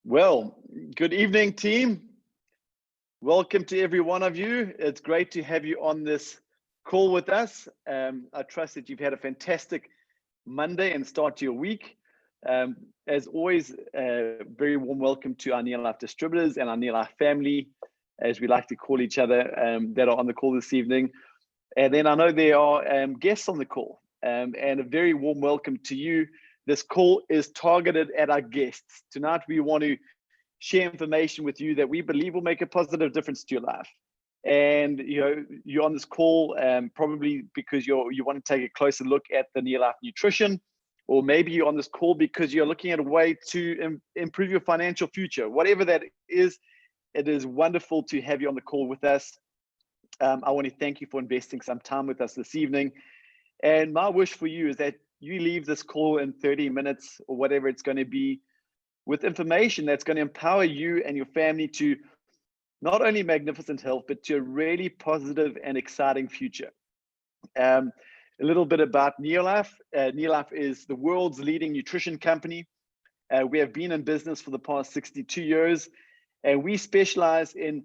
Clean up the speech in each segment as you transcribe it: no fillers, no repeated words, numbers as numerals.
Well, good evening, team. Welcome to every one of you. It's great to have you on this call with us. I trust that you've had a fantastic Monday and start to your week. As always, very warm welcome to our NeoLife distributors and our NeoLife family, as we like to call each other, that are on the call this evening. And then I know there are guests on the call, and a very warm welcome to you. This call is targeted at our guests. Tonight, we want to share information with you that we believe will make a positive difference to your life. And you're on this call probably because you want to take a closer look at the NeoLife nutrition, or maybe you're on this call because you're looking at a way to improve your financial future. Whatever that is, it is wonderful to have you on the call with us. I want to thank you for investing some time with us this evening. And my wish for you is that you leave this call in 30 minutes or whatever it's going to be with information that's going to empower you and your family to not only magnificent health, but to a really positive and exciting future. A little bit about NeoLife. NeoLife is the world's leading nutrition company. We have been in business for the past 62 years, and we specialize in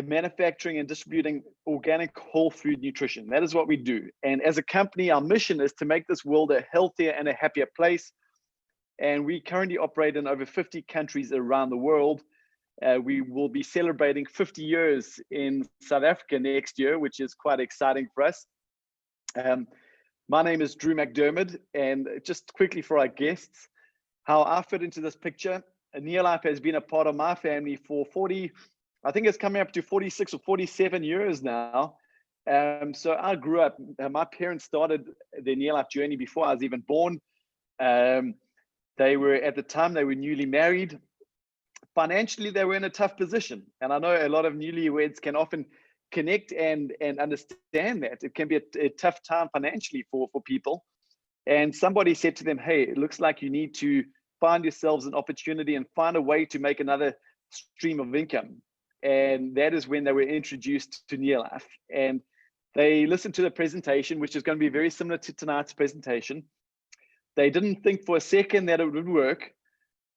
manufacturing and distributing organic whole food nutrition. That is what we do. And as a company, our mission is to make this world a healthier and a happier place. And we currently operate in over 50 countries around the world. We will be celebrating 50 years in South Africa next year, which is quite exciting for us. My name is Drew McDermid, and just quickly for our guests, how I fit into this picture. NeoLife has been a part of my family for 40, I think it's coming up to 46 or 47 years now. So I grew up, my parents started their NeoLife journey before I was even born. They were, at the time, they were newly married. Financially, they were in a tough position. And I know a lot of newlyweds can often connect and understand that. It can be a tough time financially for people. And somebody said to them, hey, it looks like you need to find yourselves an opportunity and find a way to make another stream of income. And that is when they were introduced to NeoLife. And they listened to the presentation, which is going to be very similar to tonight's presentation. They didn't think for a second that it would work,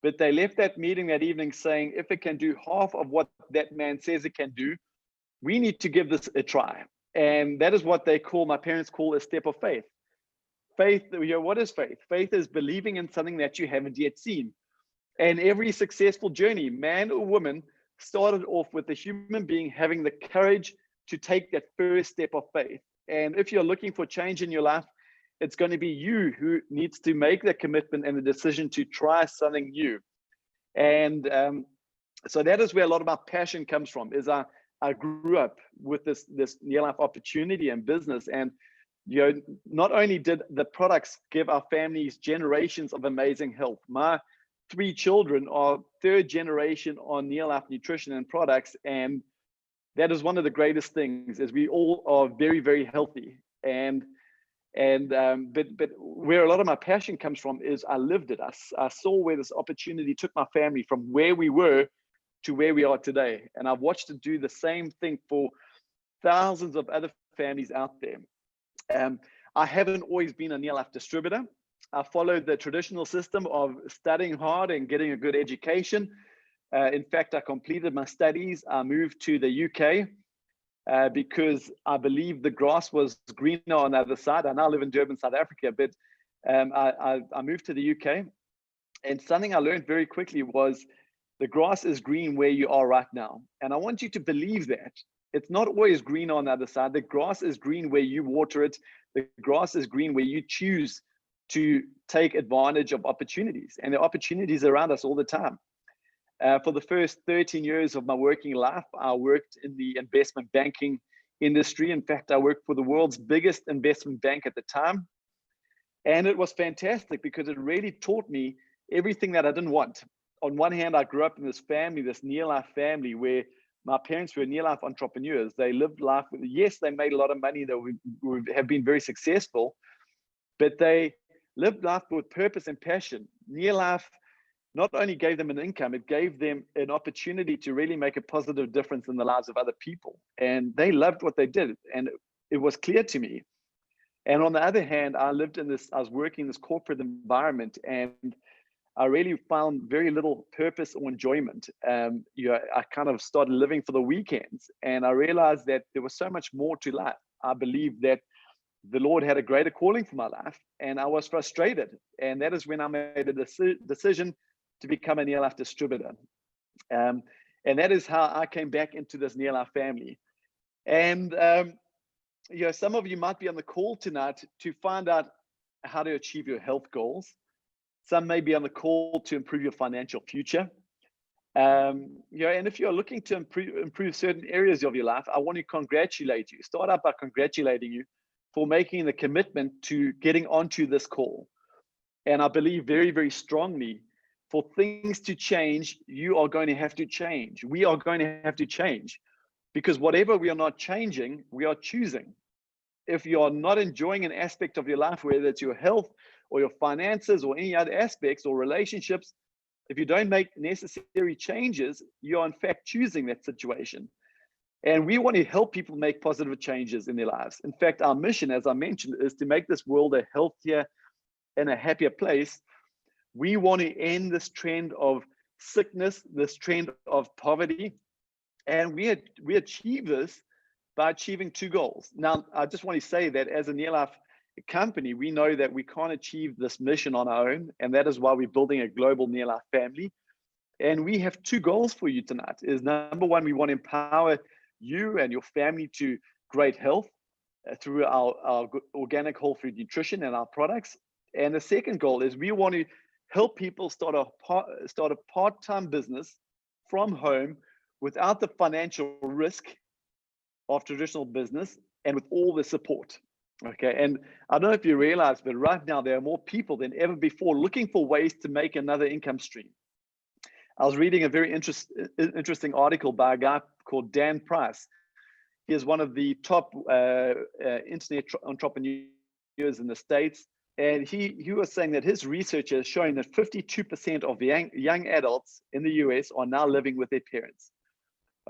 but they left that meeting that evening saying, if it can do half of what that man says it can do, we need to give this a try. And that is what my parents call a step of faith. Faith, what is faith? Faith is believing in something that you haven't yet seen. And every successful journey, man or woman, started off with a human being having the courage to take that first step of faith. And if you're looking for change in your life, it's going to be you who needs to make the commitment and the decision to try something new. And so that is where a lot of my passion comes from, is I grew up with this NeoLife opportunity and business. And not only did the products give our families generations of amazing health, my 3 children are 3rd generation on NeoLife nutrition and products. And that is one of the greatest things, is we all are very, very healthy. But where a lot of my passion comes from is I lived it. I saw where this opportunity took my family from where we were to where we are today. And I've watched it do the same thing for thousands of other families out there. I haven't always been a NeoLife distributor. I followed the traditional system of studying hard and getting a good education. In fact, I completed my studies. I moved to the UK. Because I believe the grass was greener on the other side. I now live in Durban, South Africa, but I moved to the UK. And something I learned very quickly was the grass is green where you are right now. And I want you to believe that. It's not always green on the other side. The grass is green where you water it. The grass is green where you choose to take advantage of opportunities. And the opportunities around us all the time. For the first 13 years of my working life, I worked in the investment banking industry. In fact, I worked for the world's biggest investment bank at the time. And it was fantastic because it really taught me everything that I didn't want. On one hand, I grew up in this family, this NeoLife family, where my parents were NeoLife entrepreneurs. They lived life with, yes, they made a lot of money, they have been very successful, but they lived life with purpose and passion. NeoLife not only gave them an income, it gave them an opportunity to really make a positive difference in the lives of other people. And they loved what they did. And it was clear to me. And on the other hand, I was working in this corporate environment, and I really found very little purpose or enjoyment. I kind of started living for the weekends, and I realized that there was so much more to life. I believe that the Lord had a greater calling for my life, and I was frustrated. And that is when I made a decision to become a NeoLife distributor. And that is how I came back into this NeoLife family. And some of you might be on the call tonight to find out how to achieve your health goals. Some may be on the call to improve your financial future. And if you're looking to improve certain areas of your life, I want to congratulate you. Start out by congratulating you for making the commitment to getting onto this call. And I believe very, very strongly, for things to change, you are going to have to change. We are going to have to change, because whatever we are not changing, we are choosing. If you are not enjoying an aspect of your life, whether it's your health or your finances or any other aspects or relationships, if you don't make necessary changes, you are in fact choosing that situation. And we want to help people make positive changes in their lives. In fact, our mission, as I mentioned, is to make this world a healthier and a happier place. We want to end this trend of sickness, this trend of poverty. And we achieve this by achieving two goals. Now, I just want to say that as a NeoLife company, we know that we can't achieve this mission on our own. And that is why we're building a global NeoLife family. And we have two goals for you tonight. Is number one, we want to empower you and your family to great health through our organic whole food nutrition and our products. And the second goal is we want to help people start a part-time business from home without the financial risk of traditional business and with all the support. Okay, and I don't know if you realize, but right now there are more people than ever before looking for ways to make another income stream. I was reading a very interesting article by a guy called Dan Price. He is one of the top internet entrepreneurs in the States. And he was saying that his research is showing that 52% of the young adults in the US are now living with their parents.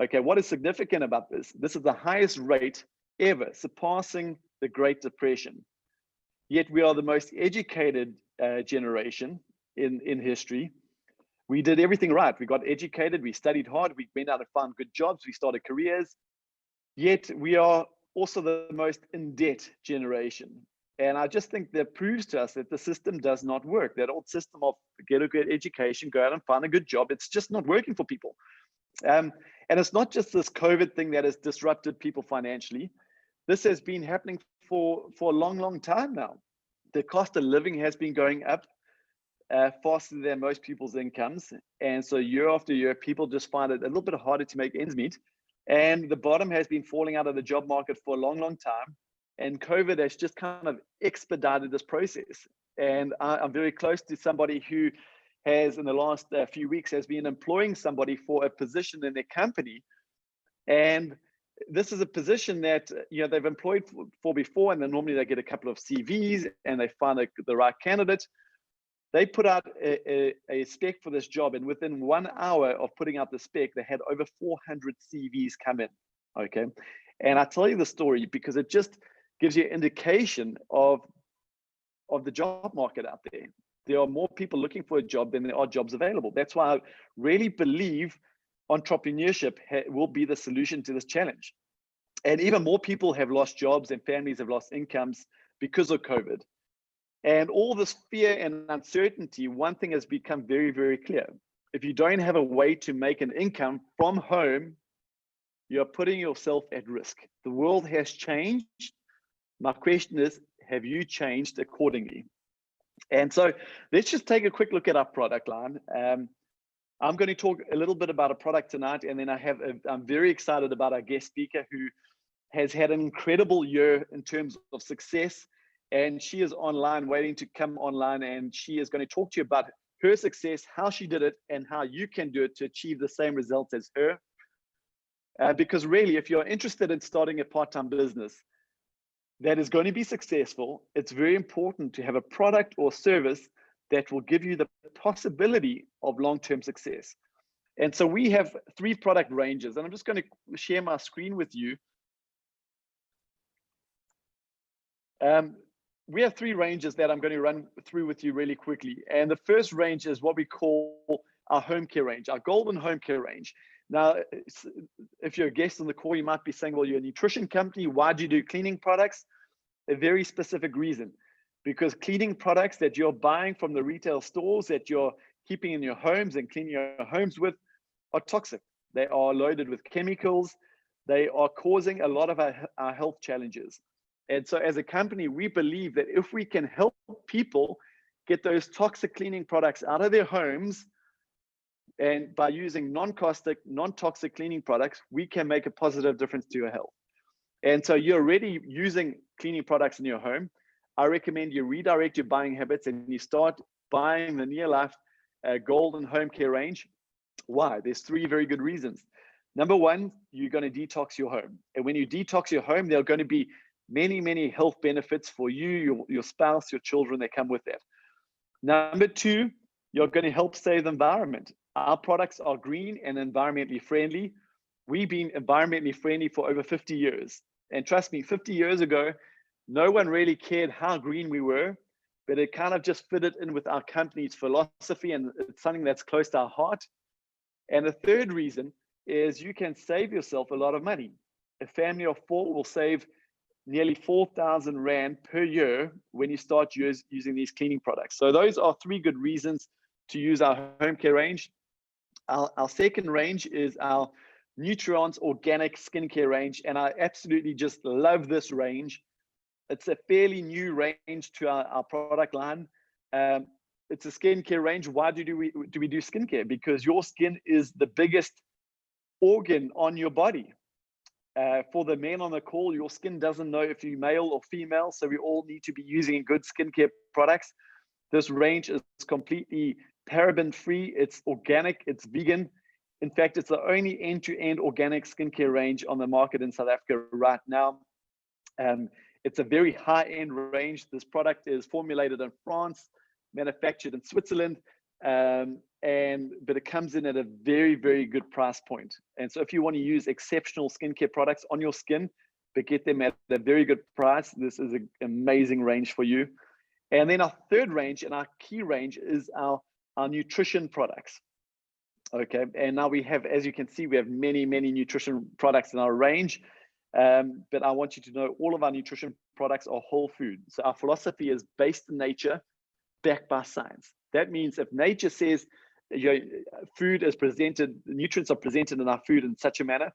Okay, what is significant about this? This is the highest rate ever, surpassing the Great Depression. Yet we are the most educated generation in history. We did everything right. We got educated, we studied hard, we went out and found good jobs, we started careers. Yet we are also the most in debt generation. And I just think that proves to us that the system does not work. That old system of get a good education, go out and find a good job, it's just not working for people. And it's not just this COVID thing that has disrupted people financially. This has been happening for a long, long time now. The cost of living has been going up faster than most people's incomes. And so year after year, people just find it a little bit harder to make ends meet. And the bottom has been falling out of the job market for a long, long time. And COVID has just kind of expedited this process. And I'm very close to somebody who has, in the last few weeks, has been employing somebody for a position in their company. And this is a position that they've employed for before, and then normally they get a couple of CVs and they find the right candidate. They put out a spec for this job, and within 1 hour of putting out the spec, they had over 400 CVs come in. Okay, and I tell you the story because it just gives you an indication of the job market out there. There are more people looking for a job than there are jobs available. That's why I really believe entrepreneurship will be the solution to this challenge. And even more people have lost jobs and families have lost incomes because of COVID. And all this fear and uncertainty, one thing has become very, very clear. If you don't have a way to make an income from home, you're putting yourself at risk. The world has changed. My question is, have you changed accordingly? And so let's just take a quick look at our product line. I'm going to talk a little bit about a product tonight, and then I'm very excited about our guest speaker who has had an incredible year in terms of success. And she is online, waiting to come online, and she is going to talk to you about her success, how she did it, and how you can do it to achieve the same results as her. Because really, if you're interested in starting a part-time business that is going to be successful, it's very important to have a product or service that will give you the possibility of long-term success. And so we have 3 product ranges, and I'm just going to share my screen with you. we have three ranges that I'm going to run through with you really quickly. And the first range is what we call our home care range, our golden home care range. Now, if you're a guest on the call, you might be saying, well, you're a nutrition company. Why do you do cleaning products? A very specific reason, because cleaning products that you're buying from the retail stores that you're keeping in your homes and cleaning your homes with are toxic. They are loaded with chemicals. They are causing a lot of our health challenges. And so as a company, we believe that if we can help people get those toxic cleaning products out of their homes, and by using non-caustic, non-toxic cleaning products, we can make a positive difference to your health. And so you're already using cleaning products in your home. I recommend you redirect your buying habits and you start buying the NeoLife Golden Home Care range. Why? There's three very good reasons. Number one, you're going to detox your home. And when you detox your home, there are going to be many, many health benefits for you, your spouse, your children that come with that. Number two, you're going to help save the environment. Our products are green and environmentally friendly. We've been environmentally friendly for over 50 years. And trust me, 50 years ago, no one really cared how green we were, but it kind of just fitted in with our company's philosophy, and it's something that's close to our heart. And the third reason is you can save yourself a lot of money. A family of four will save nearly 4,000 Rand per year when you start using these cleaning products. So those are three good reasons to use our home care range. Our second range is our Nutrients Organic Skincare range, and I absolutely just love this range. It's a fairly new range to our product line. It's a skincare range. Why do we do skincare? Because your skin is the biggest organ on your body. For the men on the call, your skin doesn't know if you're male or female, so we all need to be using good skincare products. This range is completely paraben-free, it's organic, it's vegan. In fact, it's the only end-to-end organic skincare range on the market in South Africa right now. It's a very high-end range. This product is formulated in France, manufactured in Switzerland, but it comes in at a very, very good price point. And so if you want to use exceptional skincare products on your skin, but get them at a very good price, this is an amazing range for you. And then our third range and our key range is our nutrition products. Okay, and now we have, as you can see, we have many, many nutrition products in our range. But I want you to know all of our nutrition products are whole food. So our philosophy is based in nature, backed by science. That means if nature says food is presented, nutrients are presented in our food in such a manner,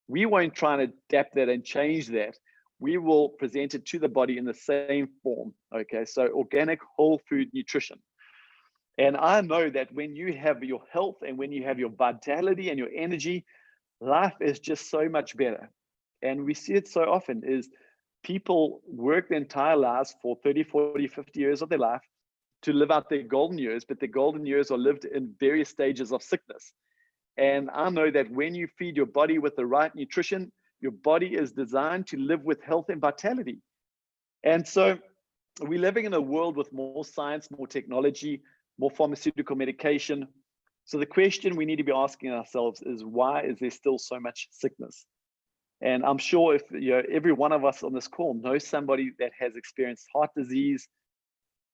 we won't try and adapt that and change that. We will present it to the body in the same form. Okay, so organic whole food nutrition. And I know that when you have your health and when you have your vitality and your energy, life is just so much better. And we see it so often is people work their entire lives for 30, 40, 50 years of their life to live out their golden years, but the golden years are lived in various stages of sickness. And I know that when you feed your body with the right nutrition, your body is designed to live with health and vitality. And so we're living in a world with more science, more technology, more pharmaceutical medication. So the question we need to be asking ourselves is, why is there still so much sickness? And I'm sure if every one of us on this call knows somebody that has experienced heart disease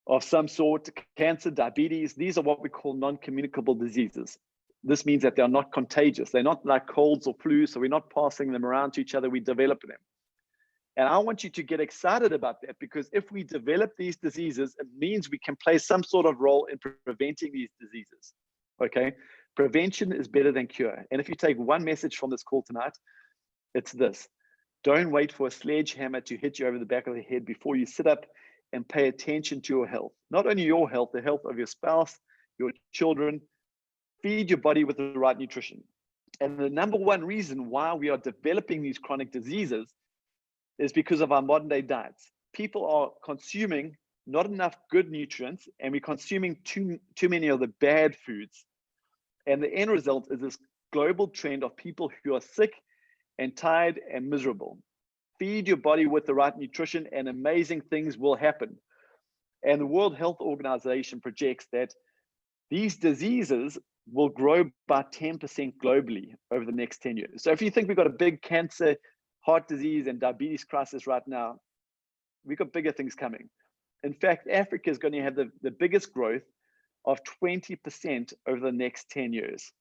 of some sort, cancer, diabetes. These are what we call non-communicable diseases. This means that they're not contagious. They're not like colds or flu, so we're not passing them around to each other, we develop them. And I want you to get excited about that, because if we develop these diseases, it means we can play some sort of role in preventing these diseases, okay? Prevention is better than cure. And if you take one message from this call tonight, it's this: don't wait for a sledgehammer to hit you over the back of the head before you sit up and pay attention to your health. Not only your health, the health of your spouse, your children. Feed your body with the right nutrition. And the number one reason why we are developing these chronic diseases is because of our modern day diets. People are consuming not enough good nutrients, and we're consuming too many of the bad foods. And the end result is this global trend of people who are sick and tired and miserable. Feed your body with the right nutrition and amazing things will happen. And the World Health Organization projects that these diseases will grow by 10% globally over the next 10 years. So if you think we've got a big cancer, heart disease, and diabetes crisis right now, we've got bigger things coming. In fact, Africa is going to have the biggest growth of 20% over the next 10 years.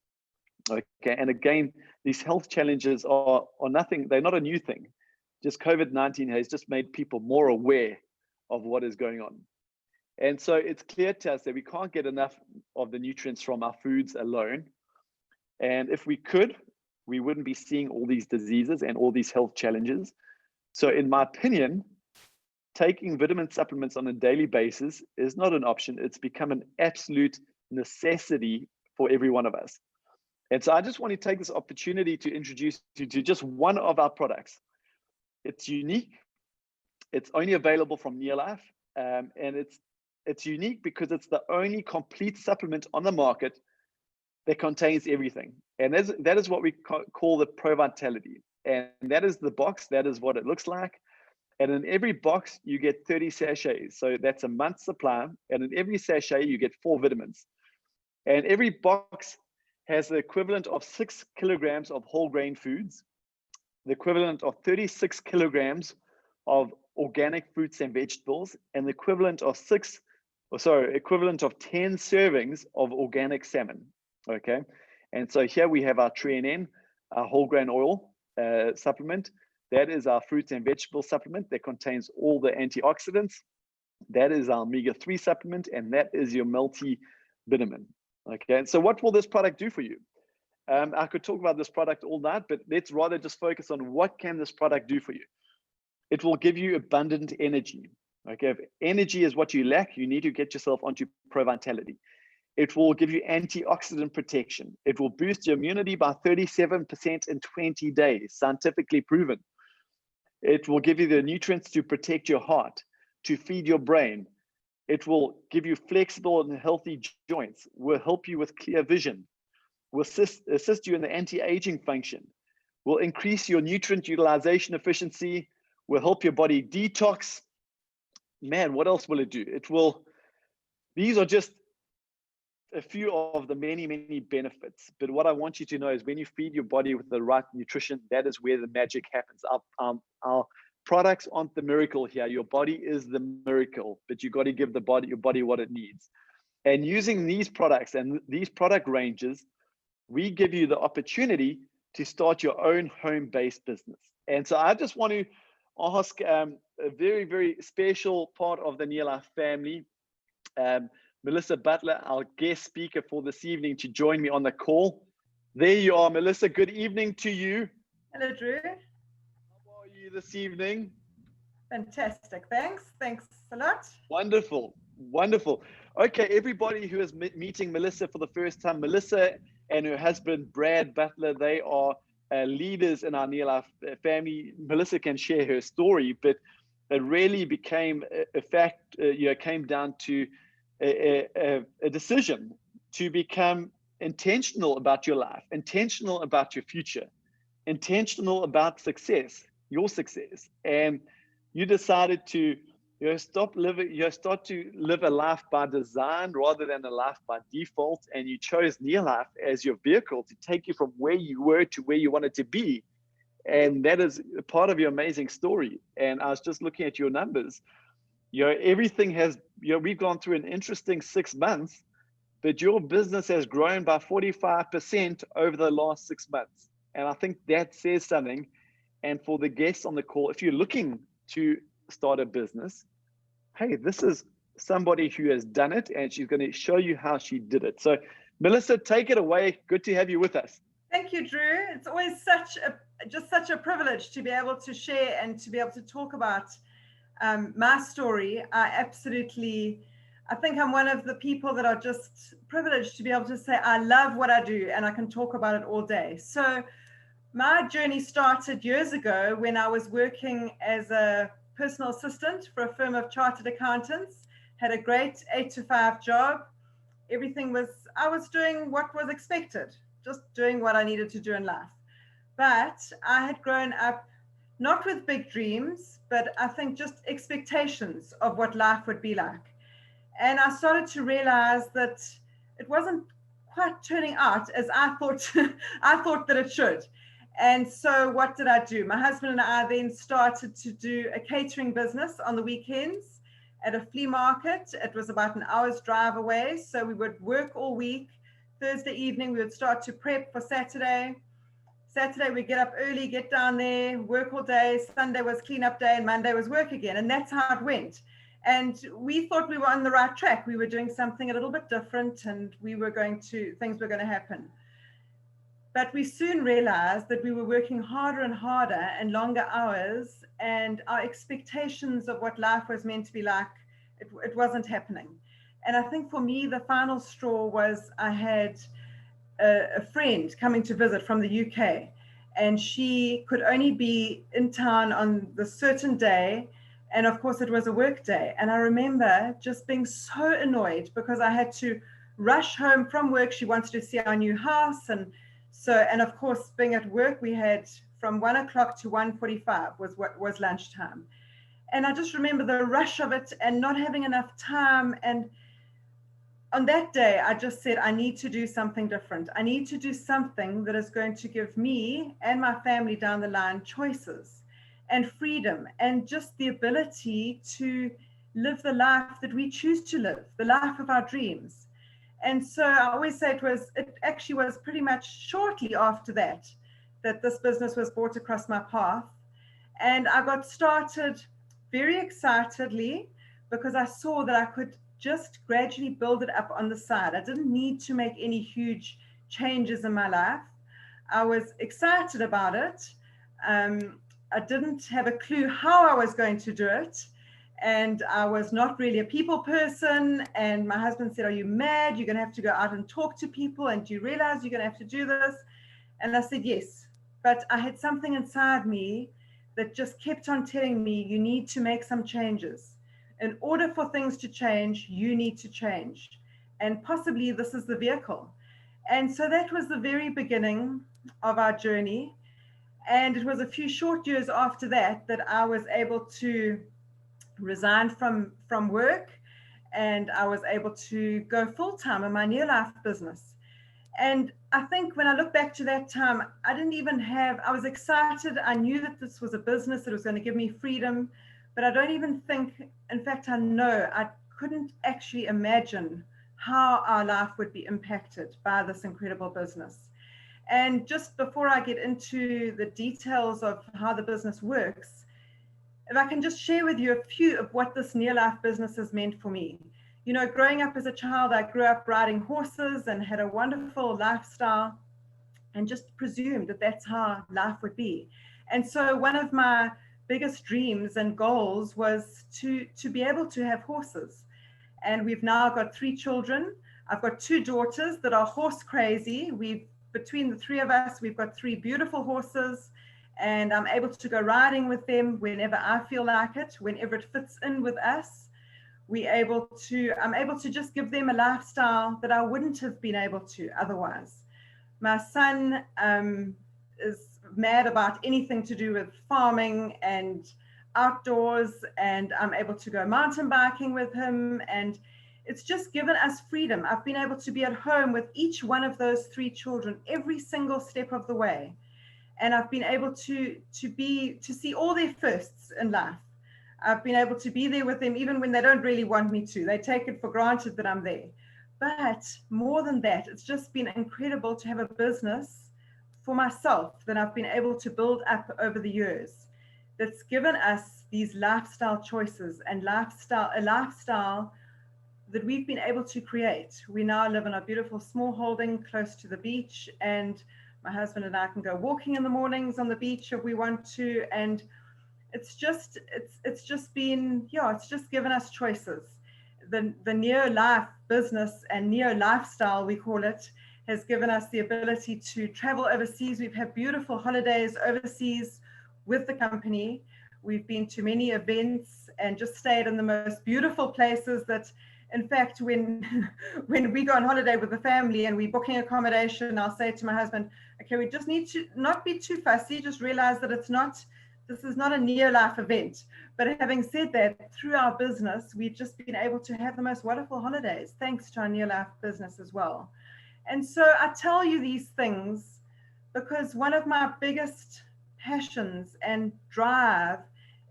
Okay, and again, these health challenges are nothing, they're not a new thing. Just COVID-19 has just made people more aware of what is going on. And so it's clear to us that we can't get enough of the nutrients from our foods alone. And if we could, we wouldn't be seeing all these diseases and all these health challenges. So in my opinion, taking vitamin supplements on a daily basis is not an option. It's become an absolute necessity for every one of us. And so I just want to take this opportunity to introduce you to just one of our products. It's unique. It's only available from NeoLife. And it's unique because it's the only complete supplement on the market that contains everything. And that is what we call the Pro Vitality. And that is the box. That is what it looks like. And in every box, you get 30 sachets. So that's a month's supply. And in every sachet, you get 4 vitamins. And every box has the equivalent of 6 kilograms of whole grain foods, the equivalent of 36 kilograms of organic fruits and vegetables, and the equivalent of 10 servings of organic salmon. Okay. And so here we have our TreeNN, our whole grain oil supplement. That is our fruits and vegetable supplement that contains all the antioxidants. That is our omega-3 supplement, and that is your multivitamin. Okay, so what will this product do for you? I could talk about this product all night, but let's rather just focus on what can this product do for you. It will give you abundant energy. Okay, if energy is what you lack, you need to get yourself onto Pro Vitality. It will give you antioxidant protection. It will boost your immunity by 37% in 20 days, scientifically proven. It will give you the nutrients to protect your heart, to feed your brain. It will give you flexible and healthy joints, will help you with clear vision, will assist you in the anti-aging function, will increase your nutrient utilization efficiency, will help your body detox. Man, what else will it do? These are just a few of the many, many benefits. But what I want you to know is when you feed your body with the right nutrition, that is where the magic happens. Our products aren't the miracle here. Your body is the miracle, but you got to give your body what it needs. And using these products and these product ranges, we give you the opportunity to start your own home-based business. And so I just want to ask a very, very special part of the NeoLife family, Melissa Butler, our guest speaker for this evening, to join me on the call. There you are, Melissa. Good evening to you. Hello, Drew. How are you this evening? Fantastic. Thanks a lot. Wonderful. Okay, everybody who is meeting Melissa for the first time, Melissa and her husband, Brad Butler, they are leaders in our NeoLife family. Melissa can share her story, but it really became a fact, came down to a decision to become intentional about your life, intentional about your future, intentional about your success. And you decided to start to live a life by design rather than a life by default. And you chose NeoLife as your vehicle to take you from where you were to where you wanted to be. And that is a part of your amazing story. And I was just looking at your numbers. Everything has, we've gone through an interesting 6 months, but your business has grown by 45% over the last 6 months. And I think that says something. And for the guests on the call, if you're looking to start a business, hey, this is somebody who has done it, and she's going to show you how she did it. So Melissa, take it away. Good to have you with us. Thank you, Drew. It's always such a privilege to be able to share and to be able to talk about my story. I think I'm one of the people that are just privileged to be able to say, I love what I do and I can talk about it all day. So my journey started years ago when I was working as a personal assistant for a firm of chartered accountants, had a great 8-to-5 job. I was doing what was expected, just doing what I needed to do in life. But I had grown up not with big dreams, but I think just expectations of what life would be like. And I started to realize that it wasn't quite turning out as I thought that it should. And so what did I do? My husband and I then started to do a catering business on the weekends at a flea market. It was about an hour's drive away. So we would work all week. Thursday evening, we would start to prep for Saturday. Saturday, we get up early, get down there, work all day. Sunday was cleanup day and Monday was work again. And that's how it went. And we thought we were on the right track. We were doing something a little bit different and things were going to happen. But we soon realized that we were working harder and harder and longer hours, and our expectations of what life was meant to be like, it wasn't happening. And I think for me, the final straw was I had a friend coming to visit from the UK, and she could only be in town on the certain day. And of course, it was a work day. And I remember just being so annoyed because I had to rush home from work. She wanted to see our new house. And of course, being at work, we had from 1 o'clock to 1:45 was lunchtime. And I just remember the rush of it and not having enough time. And on that day, I just said, I need to do something different. I need to do something that is going to give me and my family down the line choices and freedom and just the ability to live the life that we choose to live, the life of our dreams. And so I always say it actually was pretty much shortly after that this business was brought across my path. And I got started very excitedly because I saw that I could just gradually build it up on the side. I didn't need to make any huge changes in my life. I was excited about it. I didn't have a clue how I was going to do it. And I was not really a people person. And my husband said, are you mad? You're going to have to go out and talk to people. And do you realize you're going to have to do this? And I said, yes. But I had something inside me that just kept on telling me, you need to make some changes. In order for things to change, you need to change. And possibly this is the vehicle. And so that was the very beginning of our journey. And it was a few short years after that I was able to resign from work, and I was able to go full-time in my NeoLife business. And I think when I look back to that time, I was excited. I knew that this was a business that was going to give me freedom. But I don't even think, in fact, I know I couldn't actually imagine how our life would be impacted by this incredible business. And just before I get into the details of how the business works, if I can just share with you a few of what this NeoLife business has meant for me. You know, growing up as a child, I grew up riding horses and had a wonderful lifestyle and just presumed that that's how life would be. And so one of my biggest dreams and goals was to be able to have horses. And we've now got 3 children. I've got 2 daughters that are horse crazy. Between the 3 of us, we've got 3 beautiful horses, and I'm able to go riding with them whenever I feel like it, whenever it fits in with us. I'm able to just give them a lifestyle that I wouldn't have been able to otherwise. My son is mad about anything to do with farming and outdoors, and I'm able to go mountain biking with him, and it's just given us freedom. I've been able to be at home with each one of those 3 children every single step of the way, and I've been able to see all their firsts in life. I've been able to be there with them even when they don't really want me to. They take it for granted that I'm there. But more than that, it's just been incredible to have a business for myself that I've been able to build up over the years that's given us these lifestyle choices and a lifestyle that we've been able to create. We now live in a beautiful small holding close to the beach, and my husband and I can go walking in the mornings on the beach if we want to. And it's just given us choices. The NeoLife business and NeoLifestyle, we call it, has given us the ability to travel overseas. We've had beautiful holidays overseas with the company. We've been to many events and just stayed in the most beautiful places that, in fact, when we go on holiday with the family and we're booking accommodation, I'll say to my husband, okay, we just need to not be too fussy, just realize that this is not a NeoLife event. But having said that, through our business, we've just been able to have the most wonderful holidays, thanks to our NeoLife business as well. And so I tell you these things because one of my biggest passions and drive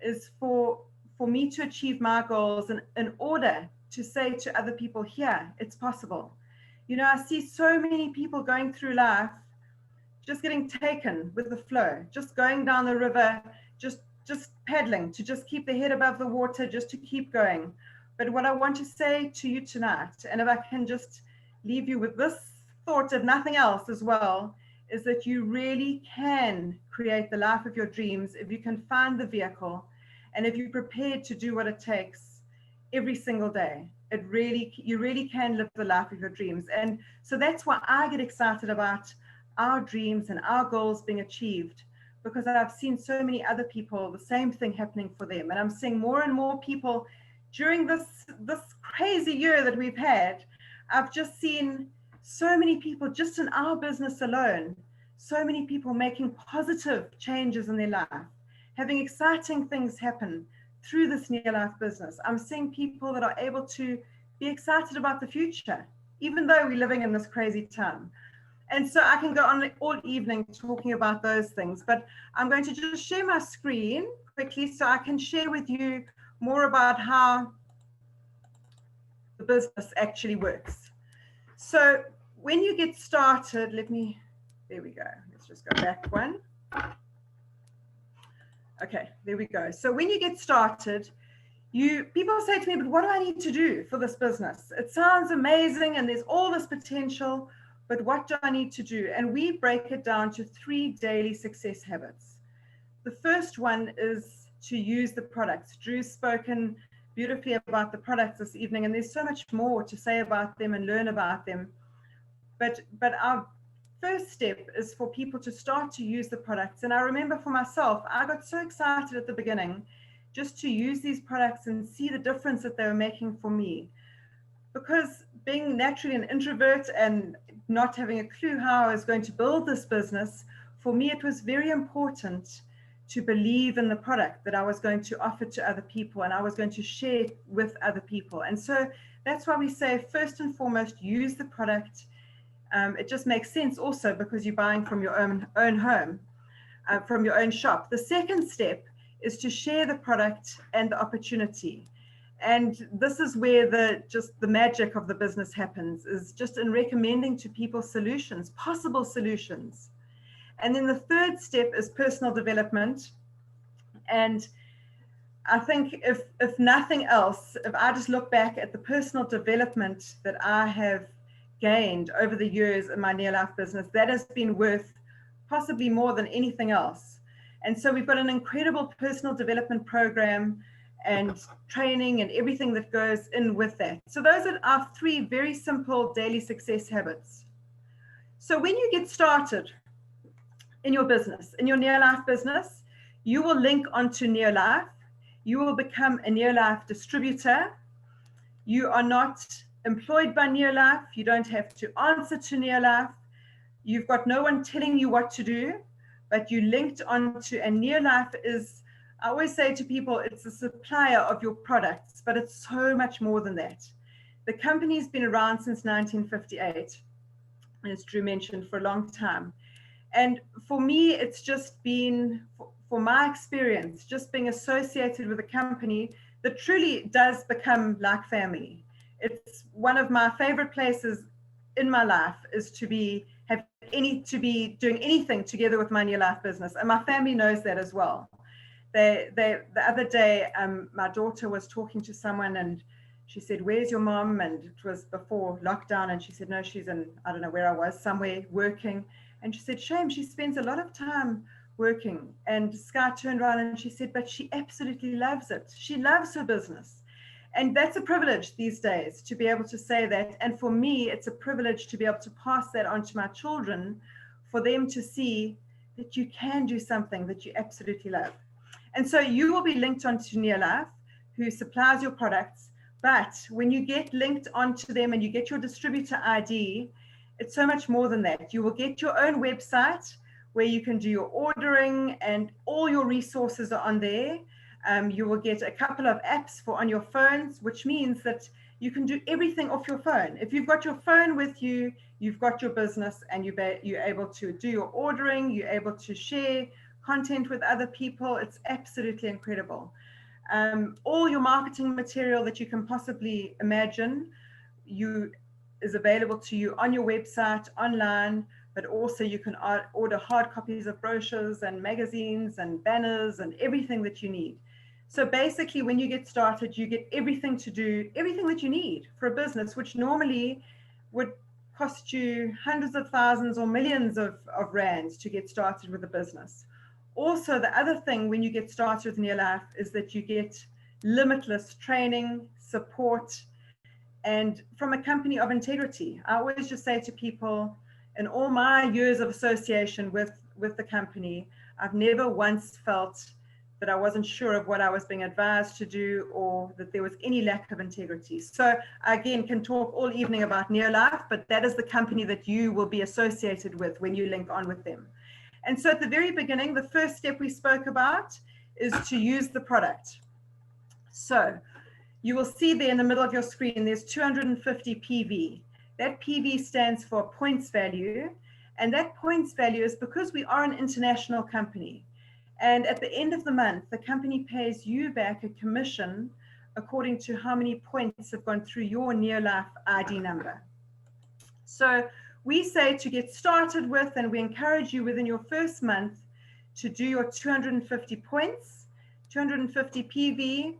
is for for me to achieve my goals in order to say to other people, here, it's possible. You know, I see so many people going through life just getting taken with the flow, just going down the river, just paddling to just keep their head above the water, just to keep going. But what I want to say to you tonight, and if I can just leave you with this thought of nothing else as well, is that you really can create the life of your dreams if you can find the vehicle and if you're prepared to do what it takes every single day. You really can live the life of your dreams. And so that's why I get excited about our dreams and our goals being achieved, because I've seen so many other people, the same thing happening for them. And I'm seeing more and more people during this crazy year that we've had. I've just seen so many people just in our business alone, so many people making positive changes in their life, having exciting things happen through this NeoLife business. I'm seeing people that are able to be excited about the future, even though we're living in this crazy time. And so I can go on all evening talking about those things, but I'm going to just share my screen quickly so I can share with you more about how the business actually works. So when you get started, there we go. Let's just go back one. Okay, there we go. So when you get started, people say to me, but what do I need to do for this business? It sounds amazing and there's all this potential, but what do I need to do? And we break it down to 3 daily success habits. The first one is to use the products. Drew's spoken beautifully about the products this evening, and there's so much more to say about them and learn about them. But our first step is for people to start to use the products. And I remember for myself, I got so excited at the beginning just to use these products and see the difference that they were making for me. Because being naturally an introvert and not having a clue how I was going to build this business, for me it was very important to believe in the product that I was going to offer to other people and I was going to share with other people. And so that's why we say, first and foremost, use the product. It just makes sense also because you're buying from your own home, from your own shop. The second step is to share the product and the opportunity. And this is where the magic of the business happens, is just in recommending to people solutions, possible solutions. And then the third step is personal development. And I think if nothing else, if I just look back at the personal development that I have gained over the years in my NeoLife business, that has been worth possibly more than anything else. And so we've got an incredible personal development program and training and everything that goes in with that. So those are our 3 very simple daily success habits. So when you get started in your business, in your NeoLife business, you will link onto NeoLife. You will become a NeoLife distributor. You are not employed by NeoLife. You don't have to answer to NeoLife. You've got no one telling you what to do, but you linked onto, and NeoLife is, I always say to people, it's a supplier of your products, but it's so much more than that. The company's been around since 1958, as Drew mentioned, for a long time. And for me, it's just been, for my experience, just being associated with a company that truly does become like family. It's one of my favorite places in my life is to be doing anything together with my NeoLife business. And my family knows that as well. The other day, my daughter was talking to someone and she said, "Where's your mom?" And it was before lockdown. And she said, "No, she's in, I don't know where I was, somewhere working." And she said, "Shame, she spends a lot of time working." And Sky turned around and she said, "But she absolutely loves it. She loves her business." And that's a privilege these days to be able to say that. And for me, it's a privilege to be able to pass that on to my children, for them to see that you can do something that you absolutely love. And so you will be linked onto NeoLife, who supplies your products. But when you get linked onto them and you get your distributor ID, it's so much more than that. You will get your own website where you can do your ordering and all your resources are on there. You will get a couple of apps for on your phones, which means that you can do everything off your phone. If you've got your phone with you, you've got your business and you're able to do your ordering, you're able to share content with other people. It's absolutely incredible. All your marketing material that you can possibly imagine is available to you on your website, online, but also you can order hard copies of brochures and magazines and banners and everything that you need. So basically, when you get started, you get everything that you need for a business, which normally would cost you hundreds of thousands or millions of rands to get started with a business. Also, the other thing when you get started with NeoLife is that you get limitless training, support, and from a company of integrity. I always just say to people, in all my years of association with the company, I've never once felt that I wasn't sure of what I was being advised to do, or that there was any lack of integrity. So I, again, can talk all evening about NeoLife, but that is the company that you will be associated with when you link on with them. And so at the very beginning, the first step we spoke about is to use the product. So you will see there in the middle of your screen, there's 250 PV. That PV stands for points value. And that points value is because we are an international company. And at the end of the month, the company pays you back a commission according to how many points have gone through your NeoLife ID number. So we say to get started with, and we encourage you within your first month to do your 250 points, 250 PV,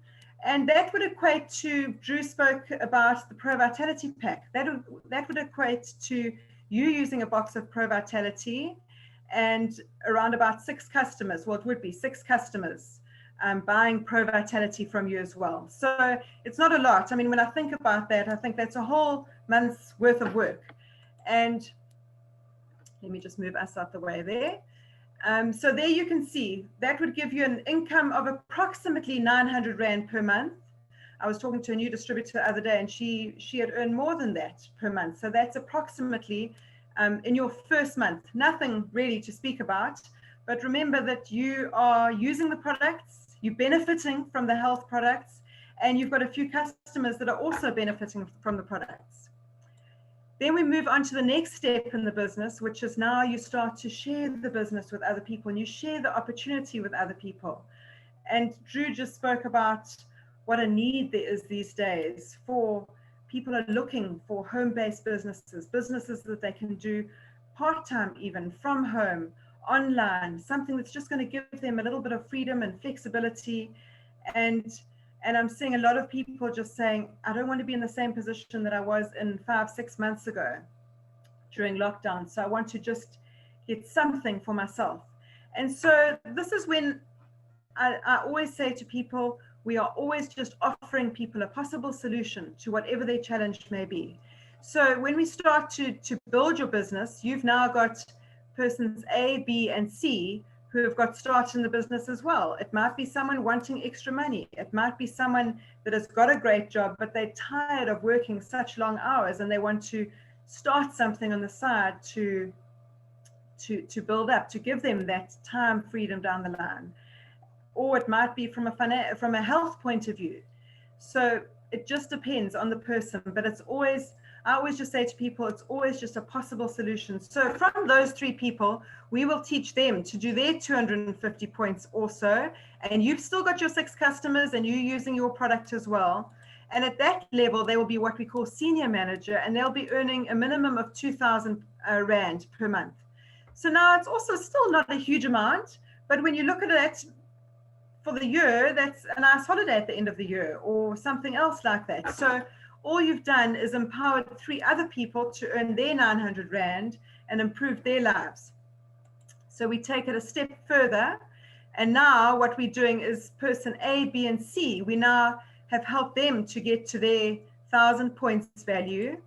and that would equate to, Drew spoke about the Pro Vitality Pack. That would equate to you using a box of Pro Vitality and around about 6 customers, well, it would be 6 customers buying Pro Vitality from you as well. So it's not a lot. I mean, when I think about that, I think that's a whole month's worth of work. And let me just move us out the way there. So there you can see, that would give you an income of approximately 900 Rand per month. I was talking to a new distributor the other day, and she had earned more than that per month. So that's approximately, in your first month, nothing really to speak about. But remember that you are using the products, you're benefiting from the health products, and you've got a few customers that are also benefiting from the products. Then we move on to the next step in the business, which is now you start to share the business with other people, and you share the opportunity with other people. And Drew just spoke about what a need there is these days for people are looking for home-based businesses that they can do part-time, even from home, online, something that's just going to give them a little bit of freedom and flexibility. And I'm seeing a lot of people just saying, I don't want to be in the same position that I was in 5-6 months ago during lockdown. So I want to just get something for myself. And so this is when I always say to people, we are always just offering people a possible solution to whatever their challenge may be. So when we start to build your business, you've now got persons A, B, and C who have got started in the business as well. It might be someone wanting extra money. It might be someone that has got a great job, but they're tired of working such long hours and they want to start something on the side to build up, to give them that time freedom down the line. Or it might be from a health point of view. So it just depends on the person, but I always just say to people, it's always just a possible solution. So from those 3 people, we will teach them to do their 250 points also. And you've still got your 6 customers and you're using your product as well. And at that level, they will be what we call senior manager, and they'll be earning a minimum of 2,000 Rand per month. So now it's also still not a huge amount, but when you look at it for the year, that's a nice holiday at the end of the year or something else like that. So all you've done is empowered 3 other people to earn their 900 Rand and improve their lives. So we take it a step further. And now what we're doing is person A, B, and C, we now have helped them to get to their 1,000 points value.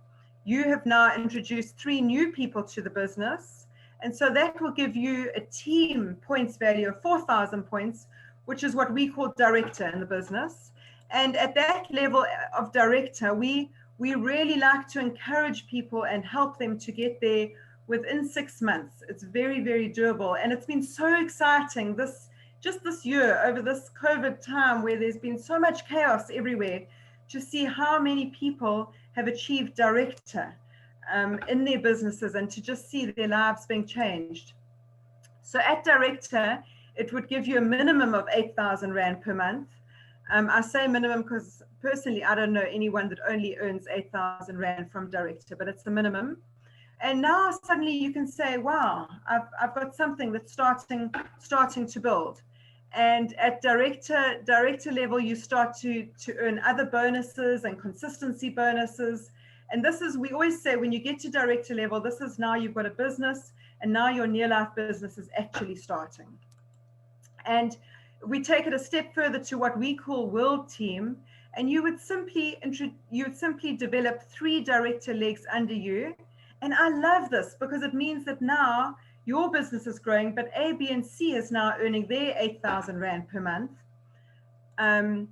You have now introduced 3 new people to the business. And so that will give you a team points value of 4,000 points, which is what we call director in the business. And at that level of director, we really like to encourage people and help them to get there within 6 months. It's very, very doable. And it's been so exciting this year, over this COVID time where there's been so much chaos everywhere, to see how many people have achieved director in their businesses and to just see their lives being changed. So at director, it would give you a minimum of 8,000 Rand per month. I say minimum because personally, I don't know anyone that only earns 8,000 Rand from director, but it's the minimum. And now suddenly you can say, wow, I've got something that's starting to build. And at director level, you start to earn other bonuses and consistency bonuses. And this is, we always say, when you get to director level, this is now you've got a business, and now your NeoLife business is actually starting. And we take it a step further to what we call World Team, and you would simply develop 3 director legs under you. And I love this because it means that now your business is growing, but A, B, and C is now earning their 8,000 Rand per month. And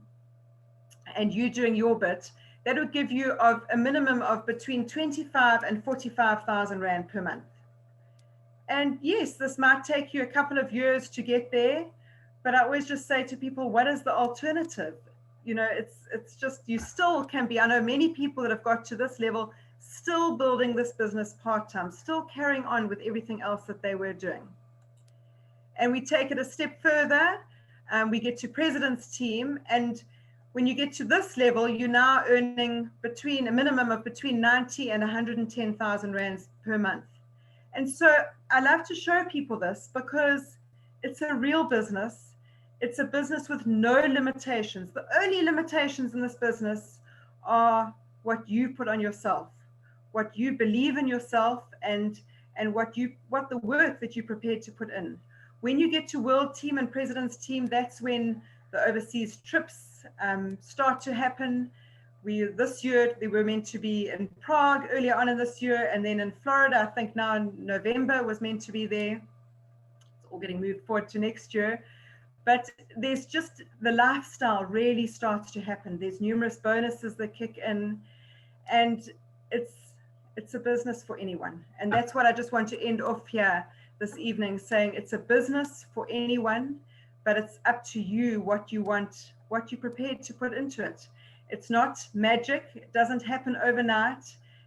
you doing your bit, that would give you a minimum of between 25 and 45,000 Rand per month. And yes, this might take you a couple of years to get there, but I always just say to people, what is the alternative? You know, it's just, you still can be, I know many people that have got to this level, still building this business part-time, still carrying on with everything else that they were doing. And we take it a step further, we get to president's team, and when you get to this level, you're now earning a minimum of between 90 and 110,000 Rands per month. And so I love to show people this because it's a real business. It's a business with no limitations. The only limitations in this business are what you put on yourself, what you believe in yourself, and what the work that you're prepared to put in. When you get to World Team and President's Team, that's when the overseas trips start to happen. This year they were meant to be in Prague earlier on in this year, and then in Florida, I think now in November was meant to be there. It's all getting moved forward to next year. But there's just, the lifestyle really starts to happen. There's numerous bonuses that kick in, and it's a business for anyone. And that's what I just want to end off here this evening, saying it's a business for anyone, but it's up to you what you want, what you're prepared to put into it. It's not magic. It doesn't happen overnight.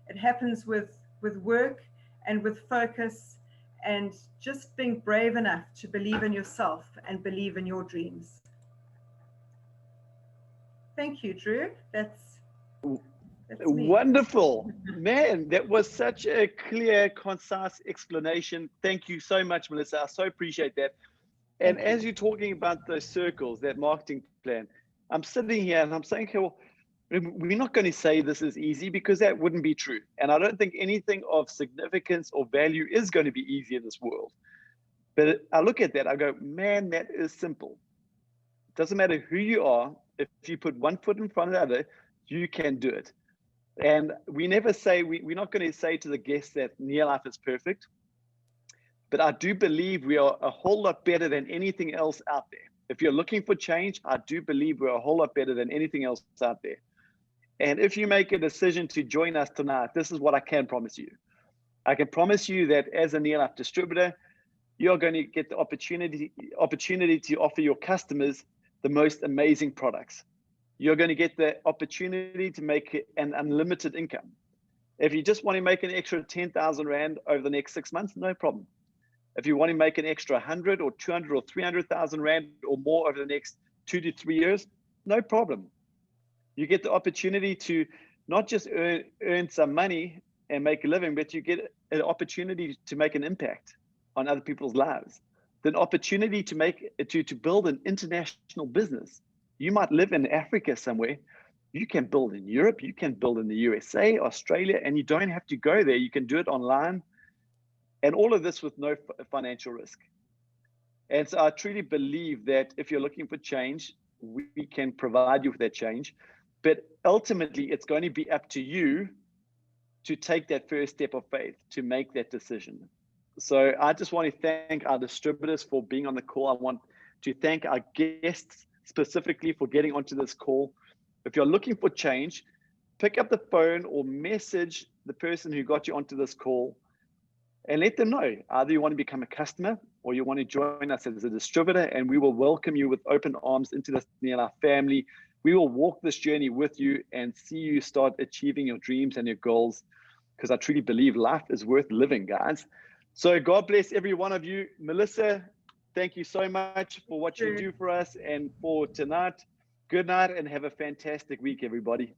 It happens with work and with focus, and just being brave enough to believe in yourself and believe in your dreams. Thank you, Drew. That's me. Wonderful. Man, that was such a clear, concise explanation. Thank you so much, Melissa. I so appreciate that. And as you're talking about those circles, that marketing plan, I'm sitting here and I'm saying, okay, well, we're not going to say this is easy, because that wouldn't be true. And I don't think anything of significance or value is going to be easy in this world. But I look at that, I go, man, that is simple. It doesn't matter who you are. If you put one foot in front of the other, you can do it. And we never say, we're not going to say to the guests that NeoLife is perfect. But I do believe we are a whole lot better than anything else out there. If you're looking for change, I do believe we're a whole lot better than anything else out there. And if you make a decision to join us tonight, this is what I can promise you. I can promise you that as a NeoLife distributor, you're going to get the opportunity to offer your customers the most amazing products. You're going to get the opportunity to make an unlimited income. If you just want to make an extra 10,000 Rand over the next 6 months, no problem. If you want to make an extra 100 or 200 or 300,000 Rand or more over the next 2 to 3 years, no problem. You get the opportunity to not just earn some money and make a living, but you get an opportunity to make an impact on other people's lives. The opportunity to build an international business. You might live in Africa somewhere. You can build in Europe. You can build in the USA, Australia, and you don't have to go there. You can do it online. And all of this with no financial risk. And so I truly believe that if you're looking for change, we can provide you with that change. But ultimately, it's going to be up to you to take that first step of faith, to make that decision. So I just want to thank our distributors for being on the call. I want to thank our guests specifically for getting onto this call. If you're looking for change, pick up the phone or message the person who got you onto this call and let them know. Either you want to become a customer or you want to join us as a distributor, and we will welcome you with open arms into this NeoLife family. We will walk this journey with you and see you start achieving your dreams and your goals, because I truly believe life is worth living, guys. So God bless every one of you. Melissa, thank you so much for what you do for us and for tonight. Good night and have a fantastic week, everybody.